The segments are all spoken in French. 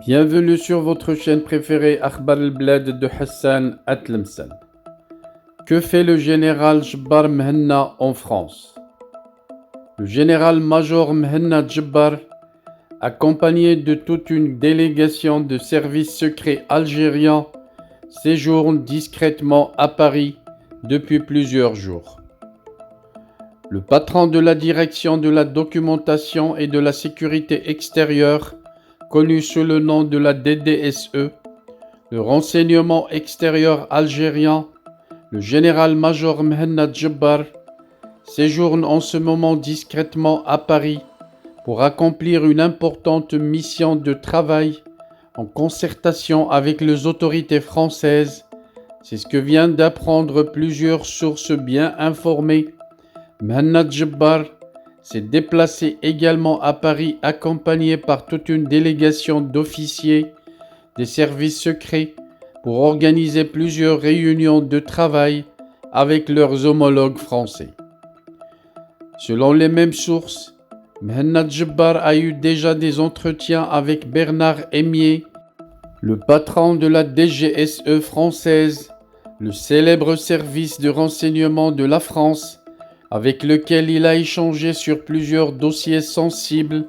Bienvenue sur votre chaîne préférée Akhbar al-Blad de Hassan Atlemsen. Que fait le général Jabbar Mhenna en France? Le général-major Mhenna Jabbar, accompagné de toute une délégation de services secrets algériens, séjourne discrètement à Paris depuis plusieurs jours. Le patron de la direction de la documentation et de la sécurité extérieure, connu sous le nom de la DDSE, le renseignement extérieur algérien, le général-major Mhenna Jabbar, séjourne en ce moment discrètement à Paris pour accomplir une importante mission de travail en concertation avec les autorités françaises. C'est ce que viennent d'apprendre plusieurs sources bien informées. Mhenna Jabbar s'est déplacé également à Paris accompagné par toute une délégation d'officiers des services secrets pour organiser plusieurs réunions de travail avec leurs homologues français. Selon les mêmes sources, Mhenna Jabbar a eu déjà des entretiens avec Bernard Emié, le patron de la DGSE française, le célèbre service de renseignement de la France, avec lequel il a échangé sur plusieurs dossiers sensibles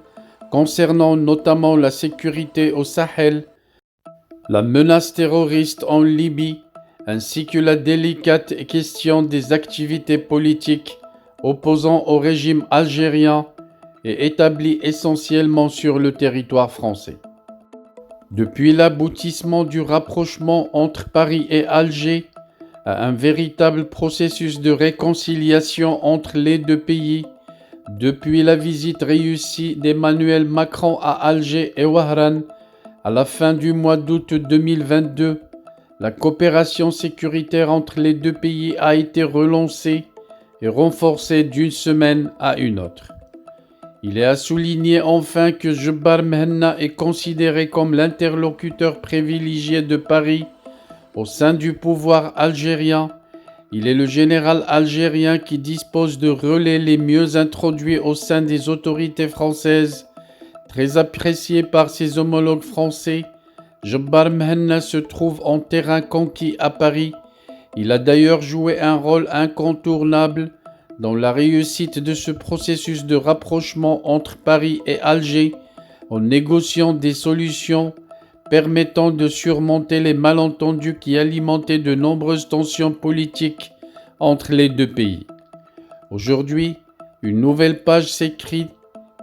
concernant notamment la sécurité au Sahel, la menace terroriste en Libye, ainsi que la délicate question des activités politiques opposant au régime algérien et établies essentiellement sur le territoire français. Depuis l'aboutissement du rapprochement entre Paris et Alger, à un véritable processus de réconciliation entre les deux pays, depuis la visite réussie d'Emmanuel Macron à Alger et Wahran à la fin du mois d'août 2022, la coopération sécuritaire entre les deux pays a été relancée et renforcée d'une semaine à une autre. Il est à souligner enfin que Jabbar Mhenna est considéré comme l'interlocuteur privilégié de Paris au sein du pouvoir algérien. Il est le général algérien qui dispose de relais les mieux introduits au sein des autorités françaises. Très apprécié par ses homologues français, Jabbar Mhenna se trouve en terrain conquis à Paris. Il a d'ailleurs joué un rôle incontournable dans la réussite de ce processus de rapprochement entre Paris et Alger, en négociant des solutions permettant de surmonter les malentendus qui alimentaient de nombreuses tensions politiques entre les deux pays. Aujourd'hui, une nouvelle page s'écrit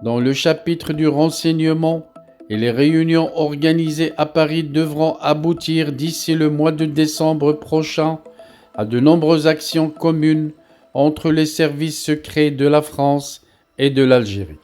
dans le chapitre du renseignement et les réunions organisées à Paris devront aboutir d'ici le mois de décembre prochain à de nombreuses actions communes entre les services secrets de la France et de l'Algérie.